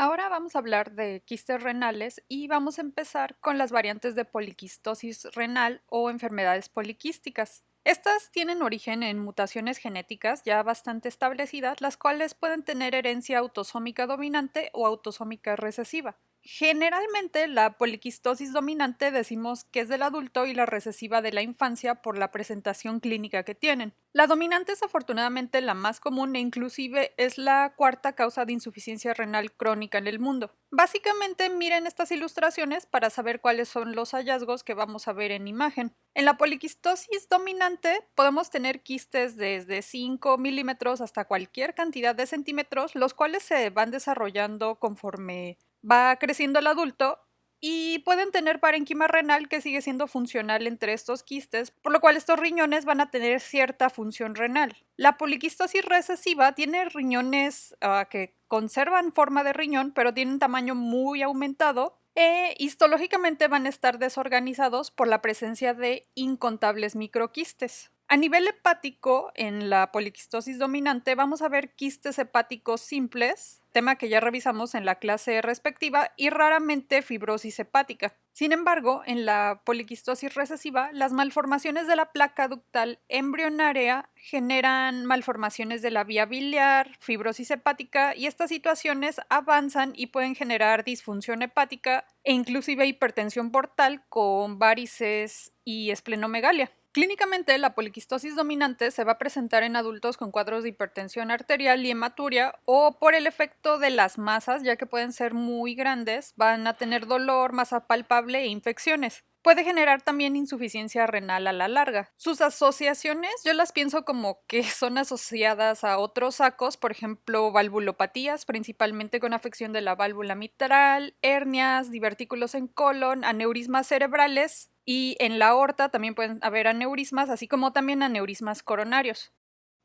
Ahora vamos a hablar de quistes renales y vamos a empezar con las variantes de poliquistosis renal o enfermedades poliquísticas. Estas tienen origen en mutaciones genéticas ya bastante establecidas, las cuales pueden tener herencia autosómica dominante o autosómica recesiva. Generalmente la poliquistosis dominante decimos que es del adulto y la recesiva de la infancia por la presentación clínica que tienen. La dominante es afortunadamente la más común e inclusive es la cuarta causa de insuficiencia renal crónica en el mundo. Básicamente miren estas ilustraciones para saber cuáles son los hallazgos que vamos a ver en imagen. En la poliquistosis dominante podemos tener quistes desde 5 milímetros hasta cualquier cantidad de centímetros, los cuales se van desarrollando conforme va creciendo el adulto y pueden tener parénquima renal que sigue siendo funcional entre estos quistes, por lo cual estos riñones van a tener cierta función renal. La poliquistosis recesiva tiene riñones que conservan forma de riñón, pero tienen tamaño muy aumentado e histológicamente van a estar desorganizados por la presencia de incontables microquistes. A nivel hepático, en la poliquistosis dominante vamos a ver quistes hepáticos simples, tema que ya revisamos en la clase respectiva, y raramente fibrosis hepática. Sin embargo, en la poliquistosis recesiva, las malformaciones de la placa ductal embrionaria generan malformaciones de la vía biliar, fibrosis hepática, y estas situaciones avanzan y pueden generar disfunción hepática e inclusive hipertensión portal con varices y esplenomegalia. Clínicamente, la poliquistosis dominante se va a presentar en adultos con cuadros de hipertensión arterial y hematuria o por el efecto de las masas, ya que pueden ser muy grandes, van a tener dolor, masa palpable e infecciones. Puede generar también insuficiencia renal a la larga. Sus asociaciones yo las pienso como que son asociadas a otros sacos, por ejemplo, valvulopatías, principalmente con afección de la válvula mitral, hernias, divertículos en colon, aneurismas cerebrales y en la aorta también pueden haber aneurismas, así como también aneurismas coronarios.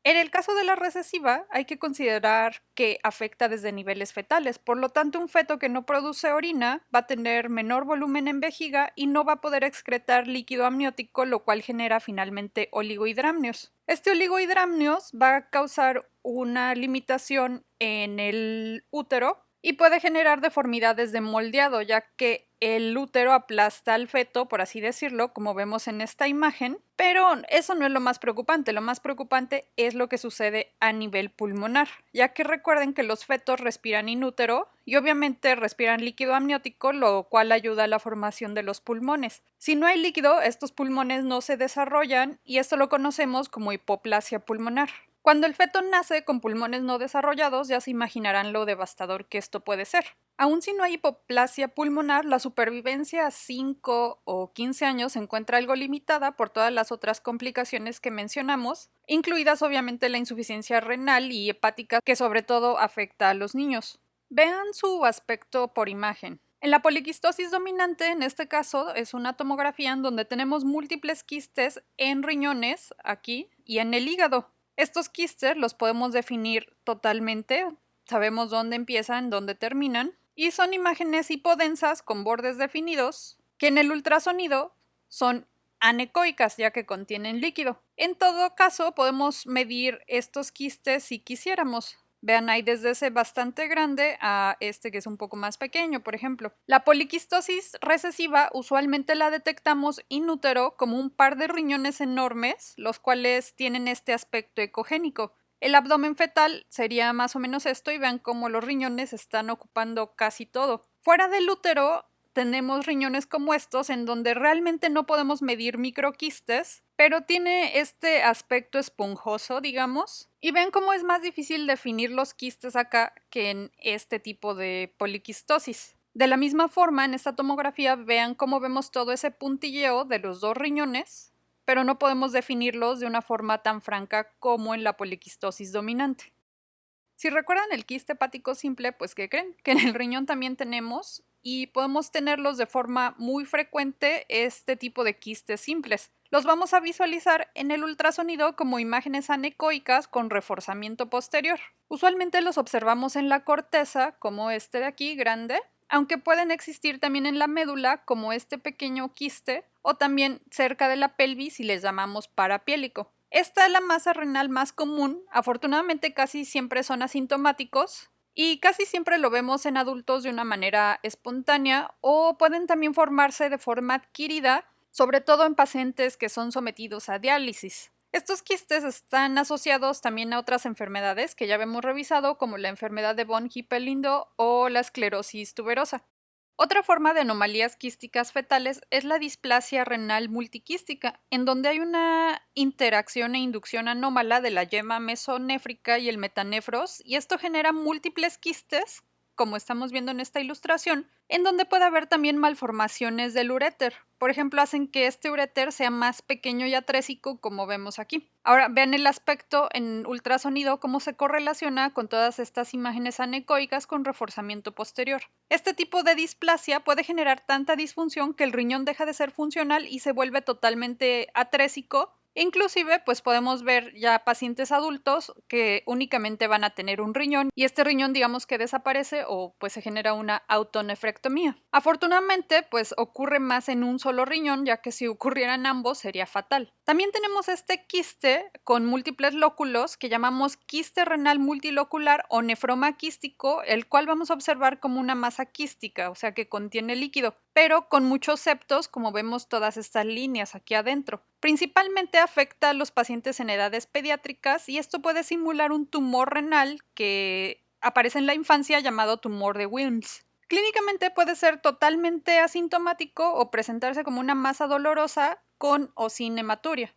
En el caso de la recesiva, hay que considerar que afecta desde niveles fetales, por lo tanto un feto que no produce orina va a tener menor volumen en vejiga y no va a poder excretar líquido amniótico, lo cual genera finalmente oligohidramnios. Este oligohidramnios va a causar una limitación en el útero y puede generar deformidades de moldeado, ya que el útero aplasta al feto, por así decirlo, como vemos en esta imagen, pero eso no es lo más preocupante es lo que sucede a nivel pulmonar, ya que recuerden que los fetos respiran inútero y obviamente respiran líquido amniótico, lo cual ayuda a la formación de los pulmones. Si no hay líquido, estos pulmones no se desarrollan y esto lo conocemos como hipoplasia pulmonar. Cuando el feto nace con pulmones no desarrollados, ya se imaginarán lo devastador que esto puede ser. Aun si no hay hipoplasia pulmonar, la supervivencia a 5 o 15 años se encuentra algo limitada por todas las otras complicaciones que mencionamos, incluidas obviamente la insuficiencia renal y hepática que sobre todo afecta a los niños. Vean su aspecto por imagen. En la poliquistosis dominante, en este caso, es una tomografía en donde tenemos múltiples quistes en riñones, aquí, y en el hígado. Estos quistes los podemos definir totalmente, sabemos dónde empiezan, dónde terminan, y son imágenes hipodensas con bordes definidos, que en el ultrasonido son anecoicas, ya que contienen líquido. En todo caso, podemos medir estos quistes si quisiéramos. Vean, hay desde ese bastante grande a este que es un poco más pequeño, por ejemplo. La poliquistosis recesiva usualmente la detectamos in útero como un par de riñones enormes, los cuales tienen este aspecto ecogénico. El abdomen fetal sería más o menos esto y vean cómo los riñones están ocupando casi todo. Fuera del útero tenemos riñones como estos en donde realmente no podemos medir microquistes, pero tiene este aspecto esponjoso, digamos. Y ven cómo es más difícil definir los quistes acá que en este tipo de poliquistosis. De la misma forma, en esta tomografía vean cómo vemos todo ese puntilleo de los dos riñones, pero no podemos definirlos de una forma tan franca como en la poliquistosis dominante. Si recuerdan el quiste hepático simple, pues ¿qué creen? Que en el riñón también tenemos y podemos tenerlos de forma muy frecuente este tipo de quistes simples. Los vamos a visualizar en el ultrasonido como imágenes anecoicas con reforzamiento posterior. Usualmente los observamos en la corteza, como este de aquí, grande, aunque pueden existir también en la médula, como este pequeño quiste, o también cerca de la pelvis si les llamamos parapiélico. Esta es la masa renal más común, afortunadamente casi siempre son asintomáticos y casi siempre lo vemos en adultos de una manera espontánea o pueden también formarse de forma adquirida, sobre todo en pacientes que son sometidos a diálisis. Estos quistes están asociados también a otras enfermedades que ya hemos revisado, como la enfermedad de von Hippel-Lindau o la esclerosis tuberosa. Otra forma de anomalías quísticas fetales es la displasia renal multiquística, en donde hay una interacción e inducción anómala de la yema mesonéfrica y el metanefros, y esto genera múltiples quistes, como estamos viendo en esta ilustración, en donde puede haber también malformaciones del uréter. Por ejemplo, hacen que este uréter sea más pequeño y atrésico, como vemos aquí. Ahora, vean el aspecto en ultrasonido, cómo se correlaciona con todas estas imágenes anecoicas con reforzamiento posterior. Este tipo de displasia puede generar tanta disfunción que el riñón deja de ser funcional y se vuelve totalmente atrésico. Inclusive, pues podemos ver ya pacientes adultos que únicamente van a tener un riñón y este riñón digamos que desaparece o pues se genera una autonefrectomía. Afortunadamente, pues ocurre más en un solo riñón, ya que si ocurrieran ambos sería fatal. También tenemos este quiste con múltiples lóculos que llamamos quiste renal multilocular o nefroma quístico, el cual vamos a observar como una masa quística, o sea que contiene líquido, pero con muchos septos, como vemos todas estas líneas aquí adentro. Principalmente afecta a los pacientes en edades pediátricas y esto puede simular un tumor renal que aparece en la infancia llamado tumor de Wilms. Clínicamente puede ser totalmente asintomático o presentarse como una masa dolorosa con o sin hematuria.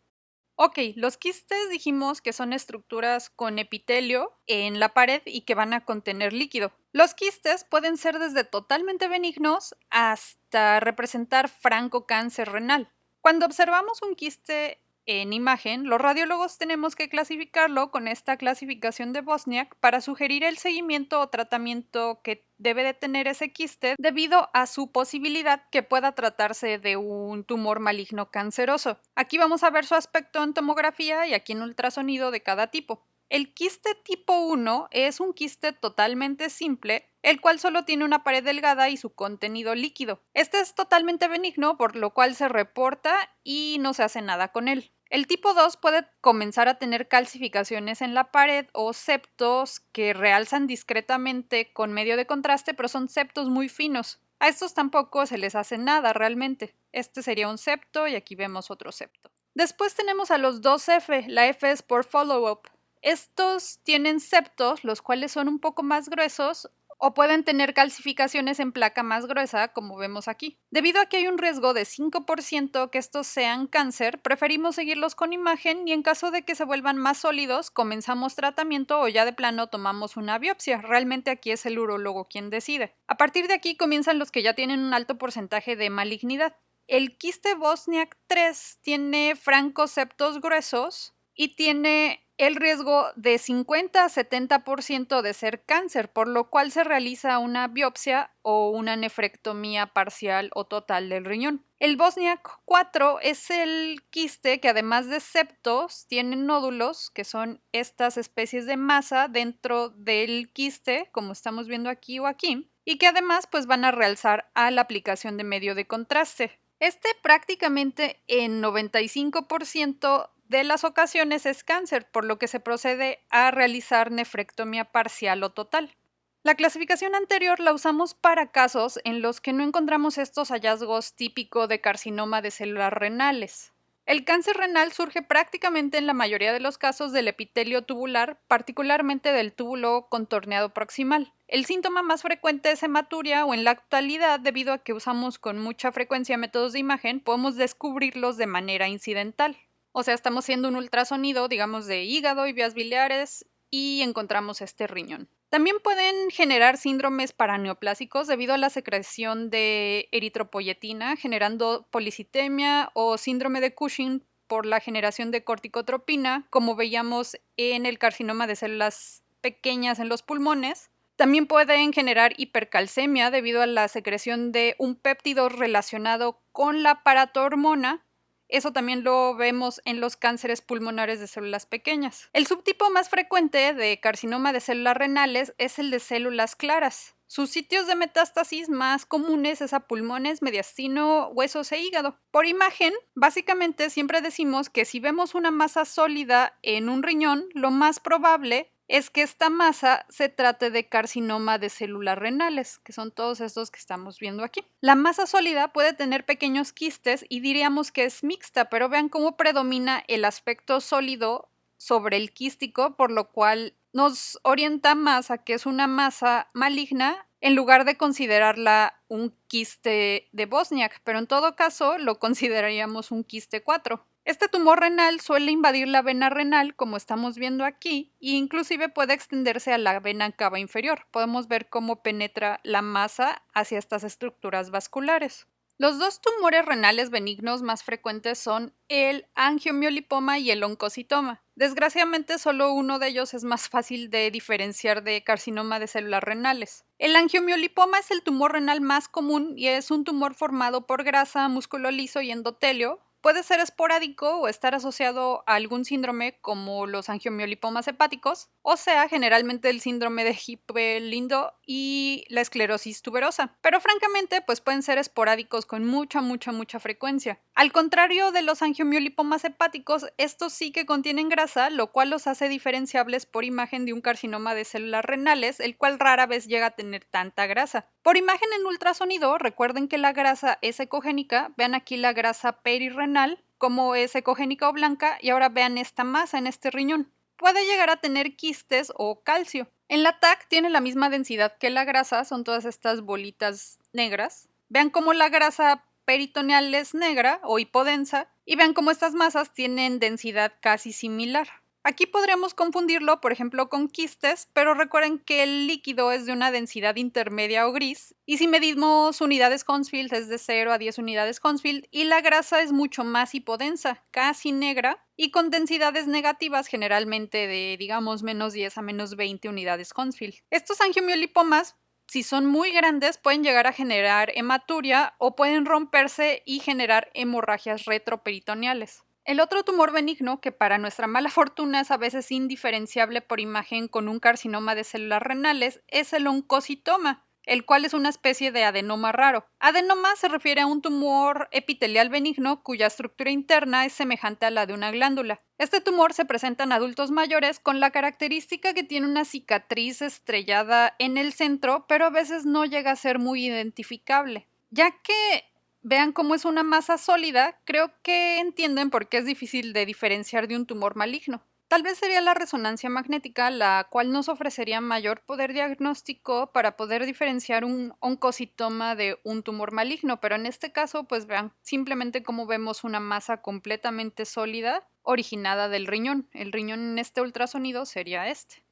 Ok, los quistes dijimos que son estructuras con epitelio en la pared y que van a contener líquido. Los quistes pueden ser desde totalmente benignos hasta representar franco cáncer renal. Cuando observamos un quiste en imagen, los radiólogos tenemos que clasificarlo con esta clasificación de Bosniak para sugerir el seguimiento o tratamiento que debe de tener ese quiste debido a su posibilidad que pueda tratarse de un tumor maligno canceroso. Aquí vamos a ver su aspecto en tomografía y aquí en ultrasonido de cada tipo. El quiste tipo 1 es un quiste totalmente simple, el cual solo tiene una pared delgada y su contenido líquido. Este es totalmente benigno, por lo cual se reporta y no se hace nada con él. El tipo 2 puede comenzar a tener calcificaciones en la pared o septos que realzan discretamente con medio de contraste, pero son septos muy finos. A estos tampoco se les hace nada realmente. Este sería un septo y aquí vemos otro septo. Después tenemos a los 2F, la F es por follow-up. Estos tienen septos, los cuales son un poco más gruesos o pueden tener calcificaciones en placa más gruesa, como vemos aquí. Debido a que hay un riesgo de 5% que estos sean cáncer, preferimos seguirlos con imagen y en caso de que se vuelvan más sólidos, comenzamos tratamiento o ya de plano tomamos una biopsia. Realmente aquí es el urólogo quien decide. A partir de aquí comienzan los que ya tienen un alto porcentaje de malignidad. El quiste Bosniak 3 tiene francoseptos gruesos y tiene el riesgo de 50 a 70% de ser cáncer, por lo cual se realiza una biopsia o una nefrectomía parcial o total del riñón. El Bosniak 4 es el quiste que además de septos tiene nódulos, que son estas especies de masa dentro del quiste, como estamos viendo aquí o aquí, y que además pues van a realzar a la aplicación de medio de contraste. Este prácticamente en 95% de las ocasiones es cáncer, por lo que se procede a realizar nefrectomía parcial o total. La clasificación anterior la usamos para casos en los que no encontramos estos hallazgos típicos de carcinoma de células renales. El cáncer renal surge prácticamente en la mayoría de los casos del epitelio tubular, particularmente del túbulo contorneado proximal. El síntoma más frecuente es hematuria o en la actualidad, debido a que usamos con mucha frecuencia métodos de imagen, podemos descubrirlos de manera incidental. O sea, estamos haciendo un ultrasonido, digamos, de hígado y vías biliares y encontramos este riñón. También pueden generar síndromes paraneoplásicos debido a la secreción de eritropoyetina, generando policitemia o síndrome de Cushing por la generación de corticotropina, como veíamos en el carcinoma de células pequeñas en los pulmones. También pueden generar hipercalcemia debido a la secreción de un péptido relacionado con la paratormona. Eso también lo vemos en los cánceres pulmonares de células pequeñas. El subtipo más frecuente de carcinoma de células renales es el de células claras. Sus sitios de metástasis más comunes es a pulmones, mediastino, huesos e hígado. Por imagen, básicamente siempre decimos que si vemos una masa sólida en un riñón, lo más probable es que esta masa se trate de carcinoma de células renales, que son todos estos que estamos viendo aquí. La masa sólida puede tener pequeños quistes y diríamos que es mixta, pero vean cómo predomina el aspecto sólido sobre el quístico, por lo cual nos orienta más a que es una masa maligna en lugar de considerarla un quiste de Bosniak, pero en todo caso lo consideraríamos un quiste 4. Este tumor renal suele invadir la vena renal, como estamos viendo aquí, e inclusive puede extenderse a la vena cava inferior. Podemos ver cómo penetra la masa hacia estas estructuras vasculares. Los dos tumores renales benignos más frecuentes son el angiomiolipoma y el oncocitoma. Desgraciadamente, solo uno de ellos es más fácil de diferenciar de carcinoma de células renales. El angiomiolipoma es el tumor renal más común y es un tumor formado por grasa, músculo liso y endotelio. Puede ser esporádico o estar asociado a algún síndrome como los angiomiolipomas hepáticos, o sea, generalmente el síndrome de Hippel-Lindau y la esclerosis tuberosa. Pero francamente, pues pueden ser esporádicos con mucha frecuencia. Al contrario de los angiomiolipomas hepáticos, estos sí que contienen grasa, lo cual los hace diferenciables por imagen de un carcinoma de células renales, el cual rara vez llega a tener tanta grasa. Por imagen en ultrasonido, recuerden que la grasa es ecogénica, vean aquí la grasa perirrenal, como es ecogénica o blanca, y ahora vean esta masa en este riñón. Puede llegar a tener quistes o calcio. En la TAC tiene la misma densidad que la grasa, son todas estas bolitas negras. Vean cómo la grasa peritoneal es negra o hipodensa, y vean cómo estas masas tienen densidad casi similar. Aquí podríamos confundirlo, por ejemplo, con quistes, pero recuerden que el líquido es de una densidad intermedia o gris, y si medimos unidades Hounsfield es de 0 a 10 unidades Hounsfield, y la grasa es mucho más hipodensa, casi negra, y con densidades negativas generalmente de, digamos, menos 10 a menos 20 unidades Hounsfield. Estos angiomiolipomas, si son muy grandes, pueden llegar a generar hematuria o pueden romperse y generar hemorragias retroperitoneales. El otro tumor benigno, que para nuestra mala fortuna es a veces indiferenciable por imagen con un carcinoma de células renales, es el oncocitoma, el cual es una especie de adenoma raro. Adenoma se refiere a un tumor epitelial benigno cuya estructura interna es semejante a la de una glándula. Este tumor se presenta en adultos mayores con la característica que tiene una cicatriz estrellada en el centro, pero a veces no llega a ser muy identificable. Ya que vean cómo es una masa sólida, creo que entienden por qué es difícil de diferenciar de un tumor maligno. Tal vez sería la resonancia magnética la cual nos ofrecería mayor poder diagnóstico para poder diferenciar un oncocitoma de un tumor maligno, pero en este caso, pues vean simplemente cómo vemos una masa completamente sólida originada del riñón. El riñón en este ultrasonido sería este.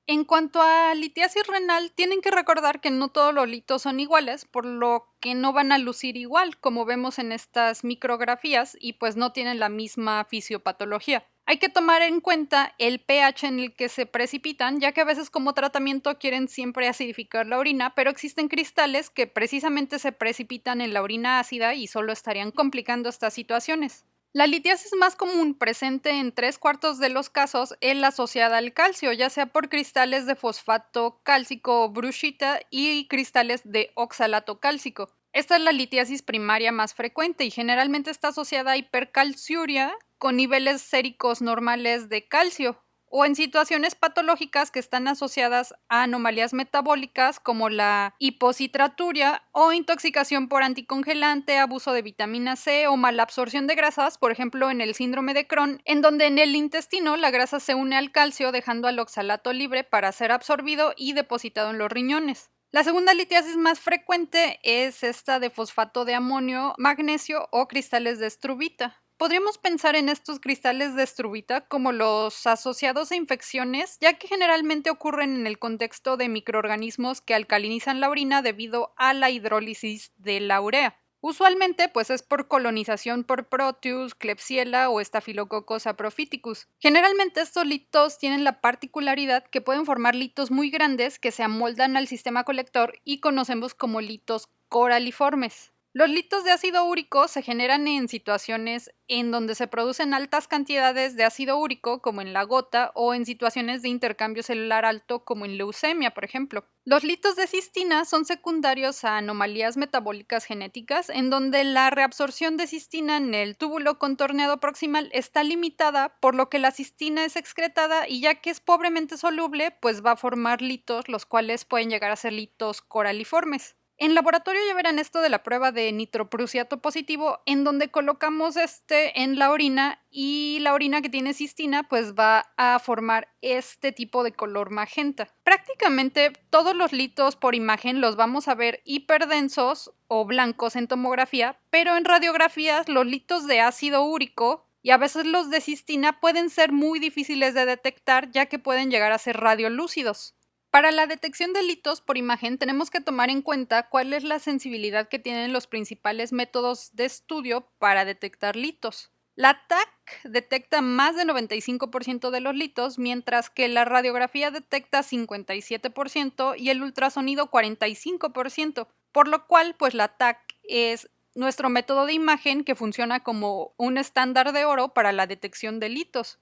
En cuanto a litiasis renal, tienen que recordar que no todos los litos son iguales, por lo que no van a lucir igual, como vemos en estas micrografías, y pues no tienen la misma fisiopatología. Hay que tomar en cuenta el pH en el que se precipitan, ya que a veces como tratamiento quieren siempre acidificar la orina, pero existen cristales que precisamente se precipitan en la orina ácida y solo estarían complicando estas situaciones. La litiasis más común, presente en 3/4 de los casos, es la asociada al calcio, ya sea por cristales de fosfato cálcico o brushita y cristales de oxalato cálcico. Esta es la litiasis primaria más frecuente y generalmente está asociada a hipercalciuria con niveles séricos normales de calcio, o en situaciones patológicas que están asociadas a anomalías metabólicas como la hipocitraturia o intoxicación por anticongelante, abuso de vitamina C o mala absorción de grasas, por ejemplo en el síndrome de Crohn, en donde en el intestino la grasa se une al calcio dejando al oxalato libre para ser absorbido y depositado en los riñones. La segunda litiasis más frecuente es esta de fosfato de amonio, magnesio o cristales de struvita. Podríamos pensar en estos cristales de struvita como los asociados a infecciones, ya que generalmente ocurren en el contexto de microorganismos que alcalinizan la orina debido a la hidrólisis de la urea. Usualmente, pues es por colonización por Proteus, Klebsiella o Staphylococcus saprophyticus. Generalmente estos litos tienen la particularidad que pueden formar litos muy grandes que se amoldan al sistema colector y conocemos como litos coraliformes. Los litos de ácido úrico se generan en situaciones en donde se producen altas cantidades de ácido úrico, como en la gota, o en situaciones de intercambio celular alto, como en leucemia, por ejemplo. Los litos de cistina son secundarios a anomalías metabólicas genéticas, en donde la reabsorción de cistina en el túbulo contorneado proximal está limitada, por lo que la cistina es excretada y ya que es pobremente soluble, pues va a formar litos, los cuales pueden llegar a ser litos coraliformes. En laboratorio ya verán esto de la prueba de nitroprusiato positivo, en donde colocamos en la orina y la orina que tiene cistina pues va a formar este tipo de color magenta. Prácticamente todos los litos por imagen los vamos a ver hiperdensos o blancos en tomografía, pero en radiografías los litos de ácido úrico y a veces los de cistina pueden ser muy difíciles de detectar ya que pueden llegar a ser radiolúcidos. Para la detección de litos por imagen tenemos que tomar en cuenta cuál es la sensibilidad que tienen los principales métodos de estudio para detectar litos. La TAC detecta más del 95% de los litos, mientras que la radiografía detecta 57% y el ultrasonido 45%, por lo cual pues la TAC es nuestro método de imagen que funciona como un estándar de oro para la detección de litos.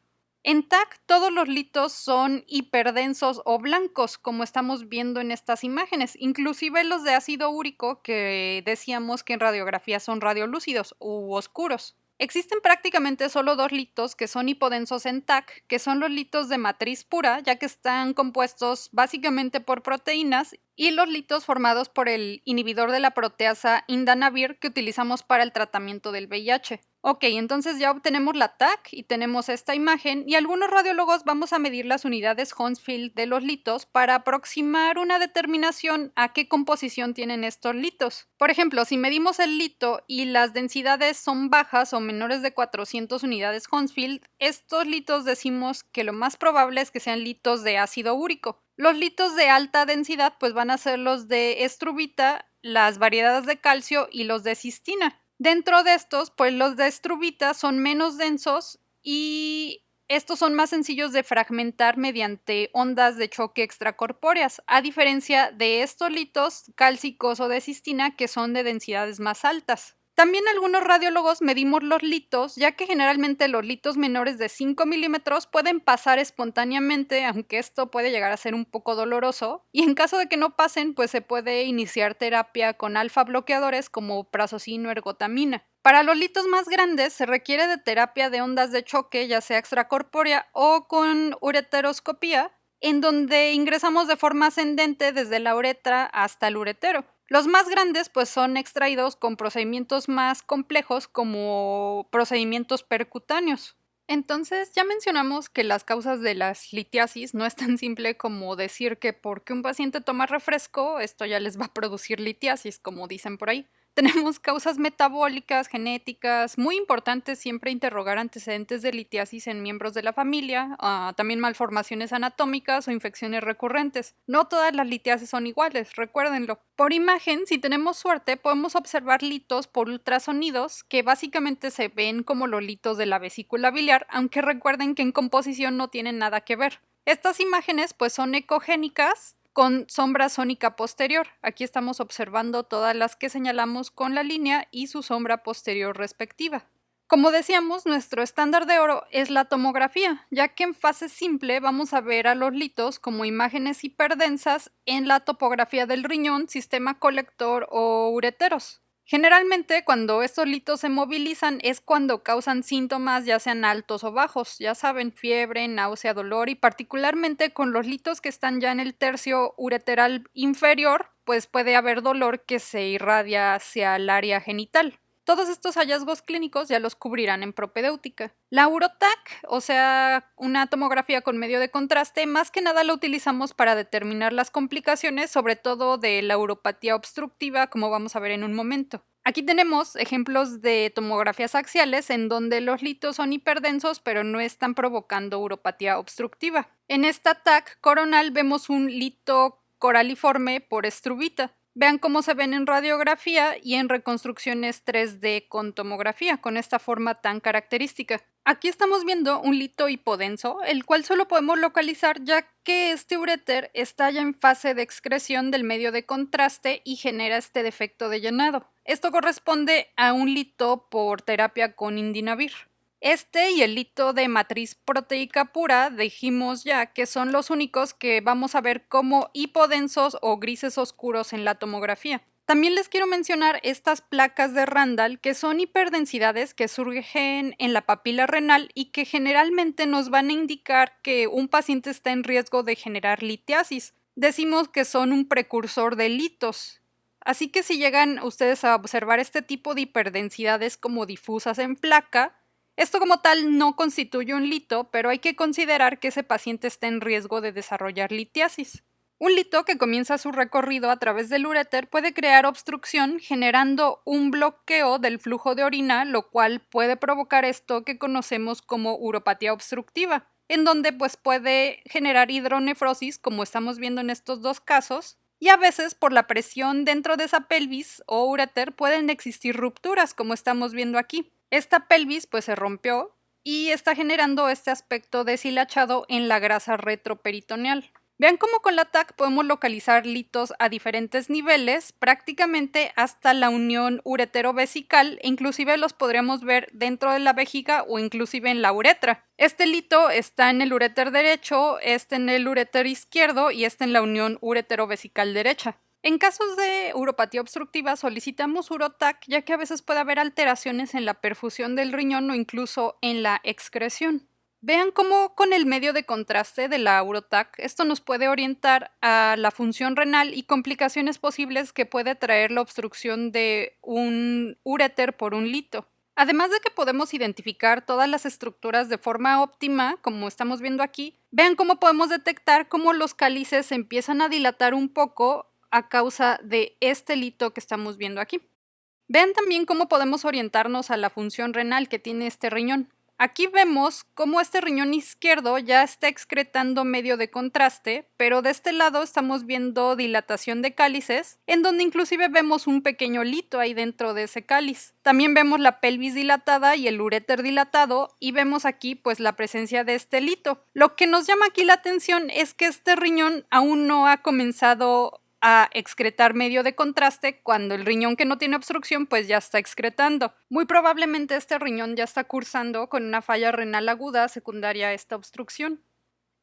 En TAC todos los litos son hiperdensos o blancos, como estamos viendo en estas imágenes, inclusive los de ácido úrico que decíamos que en radiografía son radiolúcidos u oscuros. Existen prácticamente solo dos litos que son hipodensos en TAC, que son los litos de matriz pura, ya que están compuestos básicamente por proteínas, y los litos formados por el inhibidor de la proteasa Indanavir que utilizamos para el tratamiento del VIH. Ok, entonces ya obtenemos la TAC y tenemos esta imagen y algunos radiólogos vamos a medir las unidades Hounsfield de los litos para aproximar una determinación a qué composición tienen estos litos. Por ejemplo, si medimos el lito y las densidades son bajas o menores de 400 unidades Hounsfield, estos litos decimos que lo más probable es que sean litos de ácido úrico. Los litos de alta densidad pues van a ser los de estrubita, las variedades de calcio y los de cistina. Dentro de estos, pues los de estrubita son menos densos y estos son más sencillos de fragmentar mediante ondas de choque extracorpóreas, a diferencia de estos litos cálcicos o de cistina que son de densidades más altas. También algunos radiólogos medimos los litos, ya que generalmente los litos menores de 5 milímetros pueden pasar espontáneamente, aunque esto puede llegar a ser un poco doloroso, y en caso de que no pasen, pues se puede iniciar terapia con alfa bloqueadores como prazosina o ergotamina. Para los litos más grandes se requiere de terapia de ondas de choque, ya sea extracorpórea o con ureteroscopía, en donde ingresamos de forma ascendente desde la uretra hasta el uretero. Los más grandes pues son extraídos con procedimientos más complejos como procedimientos percutáneos. Entonces ya mencionamos que las causas de las litiasis no es tan simple como decir que porque un paciente toma refresco, esto ya les va a producir litiasis, como dicen por ahí. Tenemos causas metabólicas, genéticas, muy importante siempre interrogar antecedentes de litiasis en miembros de la familia, también malformaciones anatómicas o infecciones recurrentes. No todas las litiasis son iguales, recuérdenlo. Por imagen, si tenemos suerte, podemos observar litos por ultrasonidos que básicamente se ven como los litos de la vesícula biliar, aunque recuerden que en composición no tienen nada que ver. Estas imágenes pues son ecogénicas con sombra sónica posterior. Aquí estamos observando todas las que señalamos con la línea y su sombra posterior respectiva. Como decíamos, nuestro estándar de oro es la tomografía, ya que en fase simple vamos a ver a los litos como imágenes hiperdensas en la topografía del riñón, sistema colector o ureteros. Generalmente, cuando estos litos se movilizan es cuando causan síntomas ya sean altos o bajos, ya saben, fiebre, náusea, dolor y particularmente con los litos que están ya en el tercio ureteral inferior, pues puede haber dolor que se irradia hacia el área genital. Todos estos hallazgos clínicos ya los cubrirán en propedéutica. La Urotac, o sea, una tomografía con medio de contraste, más que nada la utilizamos para determinar las complicaciones, sobre todo de la uropatía obstructiva, como vamos a ver en un momento. Aquí tenemos ejemplos de tomografías axiales en donde los litos son hiperdensos pero no están provocando uropatía obstructiva. En esta TAC coronal vemos un lito coraliforme por estrubita. Vean cómo se ven en radiografía y en reconstrucciones 3D con tomografía, con esta forma tan característica. Aquí estamos viendo un lito hipodenso, el cual solo podemos localizar ya que este uréter está ya en fase de excreción del medio de contraste y genera este defecto de llenado. Esto corresponde a un lito por terapia con indinavir. Este y el lito de matriz proteica pura dijimos ya que son los únicos que vamos a ver como hipodensos o grises oscuros en la tomografía. También les quiero mencionar estas placas de Randall que son hiperdensidades que surgen en la papila renal y que generalmente nos van a indicar que un paciente está en riesgo de generar litiasis. Decimos que son un precursor de litos. Así que si llegan ustedes a observar este tipo de hiperdensidades como difusas en placa, esto como tal no constituye un lito, pero hay que considerar que ese paciente está en riesgo de desarrollar litiasis. Un lito que comienza su recorrido a través del uréter puede crear obstrucción generando un bloqueo del flujo de orina, lo cual puede provocar esto que conocemos como uropatía obstructiva, en donde pues puede generar hidronefrosis, como estamos viendo en estos dos casos, y a veces por la presión dentro de esa pelvis o uréter pueden existir rupturas, como estamos viendo aquí. Esta pelvis pues se rompió y está generando este aspecto deshilachado en la grasa retroperitoneal. Vean cómo con la TAC podemos localizar litos a diferentes niveles, prácticamente hasta la unión uretero-vesical, e inclusive los podríamos ver dentro de la vejiga o inclusive en la uretra. Este lito está en el uréter derecho, este en el uréter izquierdo y este en la unión uretero-vesical derecha. En casos de uropatía obstructiva solicitamos urotac ya que a veces puede haber alteraciones en la perfusión del riñón o incluso en la excreción. Vean cómo con el medio de contraste de la urotac esto nos puede orientar a la función renal y complicaciones posibles que puede traer la obstrucción de un uréter por un lito. Además de que podemos identificar todas las estructuras de forma óptima, como estamos viendo aquí, vean cómo podemos detectar cómo los cálices se empiezan a dilatar un poco a causa de este lito que estamos viendo aquí. Vean también cómo podemos orientarnos a la función renal que tiene este riñón. Aquí vemos cómo este riñón izquierdo ya está excretando medio de contraste, pero de este lado estamos viendo dilatación de cálices, en donde inclusive vemos un pequeño lito ahí dentro de ese cáliz. También vemos la pelvis dilatada y el uréter dilatado, y vemos aquí pues la presencia de este lito. Lo que nos llama aquí la atención es que este riñón aún no ha comenzado a excretar medio de contraste cuando el riñón que no tiene obstrucción pues ya está excretando. Muy probablemente este riñón ya está cursando con una falla renal aguda secundaria a esta obstrucción.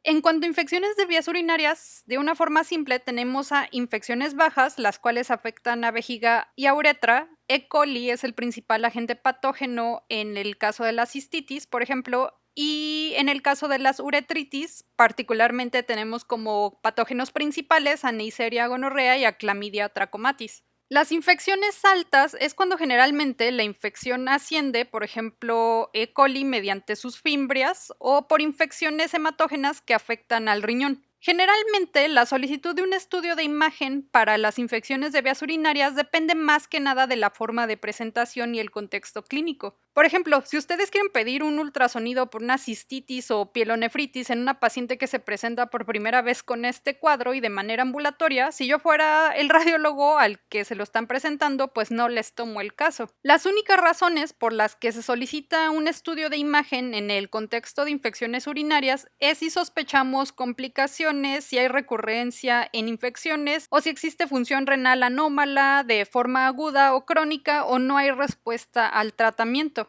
En cuanto a infecciones de vías urinarias, de una forma simple tenemos a infecciones bajas, las cuales afectan a vejiga y a uretra. E. coli es el principal agente patógeno en el caso de la cistitis, por ejemplo, y en el caso de las uretritis, particularmente tenemos como patógenos principales a Neisseria gonorrea y a Chlamydia trachomatis. Las infecciones altas es cuando generalmente la infección asciende, por ejemplo, E. coli mediante sus fimbrias o por infecciones hematógenas que afectan al riñón. Generalmente, la solicitud de un estudio de imagen para las infecciones de vías urinarias depende más que nada de la forma de presentación y el contexto clínico. Por ejemplo, si ustedes quieren pedir un ultrasonido por una cistitis o pielonefritis en una paciente que se presenta por primera vez con este cuadro y de manera ambulatoria, si yo fuera el radiólogo al que se lo están presentando, pues no les tomo el caso. Las únicas razones por las que se solicita un estudio de imagen en el contexto de infecciones urinarias es si sospechamos complicaciones, si hay recurrencia en infecciones o si existe función renal anómala de forma aguda o crónica o no hay respuesta al tratamiento.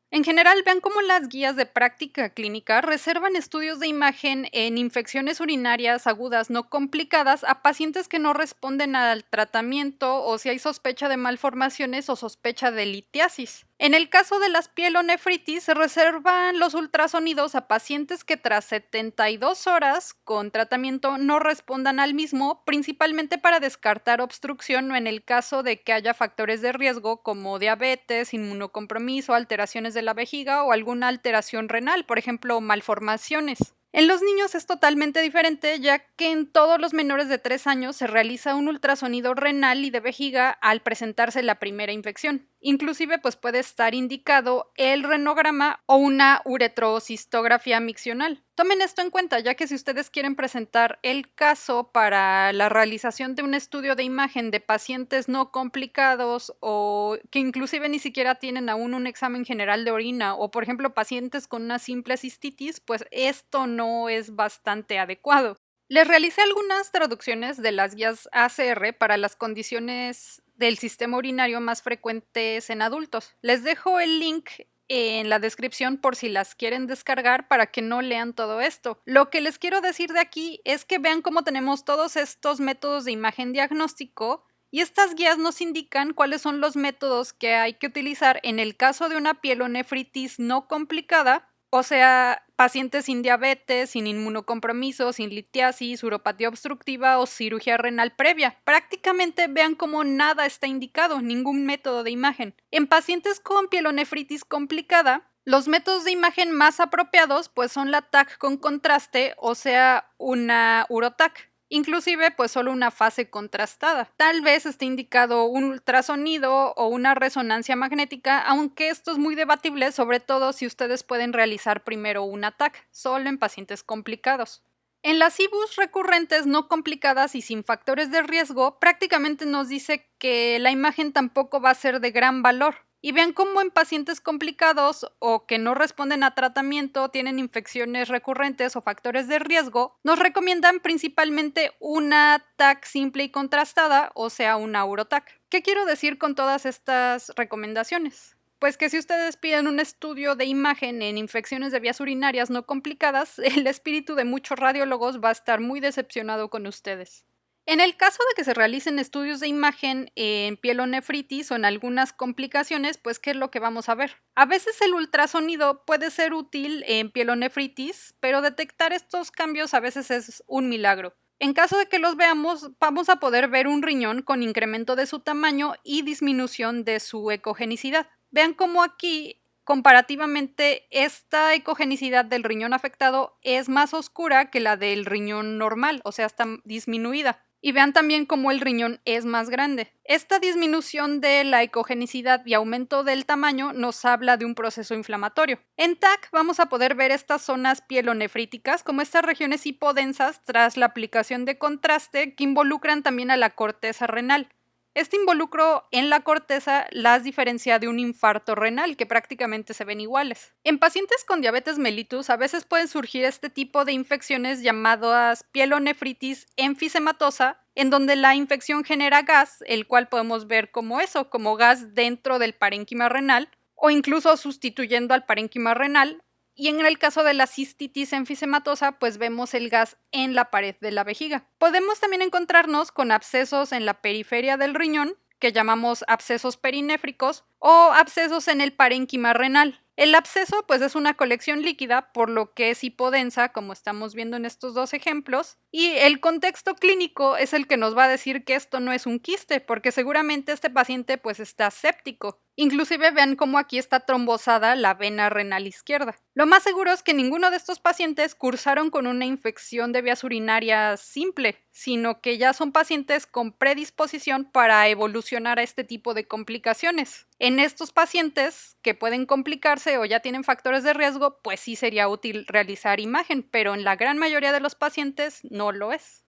En general, vean cómo las guías de práctica clínica reservan estudios de imagen en infecciones urinarias agudas no complicadas a pacientes que no responden al tratamiento o si hay sospecha de malformaciones o sospecha de litiasis. En el caso de las pielonefritis, se reservan los ultrasonidos a pacientes que tras 72 horas con tratamiento no respondan al mismo, principalmente para descartar obstrucción o en el caso de que haya factores de riesgo como diabetes, inmunocompromiso, alteraciones de la vejiga o alguna alteración renal, por ejemplo, malformaciones. En los niños es totalmente diferente, ya que en todos los menores de 3 años se realiza un ultrasonido renal y de vejiga al presentarse la primera infección. Inclusive pues puede estar indicado el renograma o una uretrocistografía miccional. Tomen esto en cuenta, ya que si ustedes quieren presentar el caso para la realización de un estudio de imagen de pacientes no complicados o que inclusive ni siquiera tienen aún un examen general de orina o por ejemplo pacientes con una simple cistitis, pues esto no es bastante adecuado. Les realicé algunas traducciones de las guías ACR para las condiciones del sistema urinario más frecuentes en adultos. Les dejo el link en la descripción por si las quieren descargar para que no lean todo esto. Lo que les quiero decir de aquí es que vean cómo tenemos todos estos métodos de imagen diagnóstico y estas guías nos indican cuáles son los métodos que hay que utilizar en el caso de una pielonefritis no complicada, o sea, pacientes sin diabetes, sin inmunocompromiso, sin litiasis, uropatía obstructiva o cirugía renal previa. Prácticamente vean cómo nada está indicado, ningún método de imagen. En pacientes con pielonefritis complicada, los métodos de imagen más apropiados pues son la TAC con contraste, o sea, una uroTAC. Inclusive pues solo una fase contrastada. Tal vez esté indicado un ultrasonido o una resonancia magnética, aunque esto es muy debatible, sobre todo si ustedes pueden realizar primero un TAC, solo en pacientes complicados. En las IBUS recurrentes no complicadas y sin factores de riesgo, prácticamente nos dice que la imagen tampoco va a ser de gran valor. Y vean cómo en pacientes complicados o que no responden a tratamiento, tienen infecciones recurrentes o factores de riesgo, nos recomiendan principalmente una TAC simple y contrastada, o sea, una uroTAC. ¿Qué quiero decir con todas estas recomendaciones? Pues que si ustedes piden un estudio de imagen en infecciones de vías urinarias no complicadas, el espíritu de muchos radiólogos va a estar muy decepcionado con ustedes. En el caso de que se realicen estudios de imagen en pielonefritis o en algunas complicaciones, pues ¿qué es lo que vamos a ver? A veces el ultrasonido puede ser útil en pielonefritis, pero detectar estos cambios a veces es un milagro. En caso de que los veamos, vamos a poder ver un riñón con incremento de su tamaño y disminución de su ecogenicidad. Vean cómo aquí comparativamente, esta ecogenicidad del riñón afectado es más oscura que la del riñón normal, o sea, está disminuida. Y vean también cómo el riñón es más grande. Esta disminución de la ecogenicidad y aumento del tamaño nos habla de un proceso inflamatorio. En TAC vamos a poder ver estas zonas pielonefríticas como estas regiones hipodensas tras la aplicación de contraste que involucran también a la corteza renal. Este involucro en la corteza las diferencia de un infarto renal, que prácticamente se ven iguales. En pacientes con diabetes mellitus a veces pueden surgir este tipo de infecciones llamadas pielonefritis enfisematosa, en donde la infección genera gas, el cual podemos ver como eso, como gas dentro del parénquima renal, o incluso sustituyendo al parénquima renal. Y en el caso de la cistitis enfisematosa, pues vemos el gas en la pared de la vejiga. Podemos también encontrarnos con abscesos en la periferia del riñón, que llamamos abscesos perinéfricos, o abscesos en el parénquima renal. El absceso pues es una colección líquida, por lo que es hipodensa, como estamos viendo en estos dos ejemplos, y el contexto clínico es el que nos va a decir que esto no es un quiste, porque seguramente este paciente pues está séptico. Inclusive vean cómo aquí está trombosada la vena renal izquierda. Lo más seguro es que ninguno de estos pacientes cursaron con una infección de vías urinarias simple, sino que ya son pacientes con predisposición para evolucionar a este tipo de complicaciones. En estos pacientes que pueden complicarse o ya tienen factores de riesgo, pues sí sería útil realizar imagen, pero en la gran mayoría de los pacientes no lo es.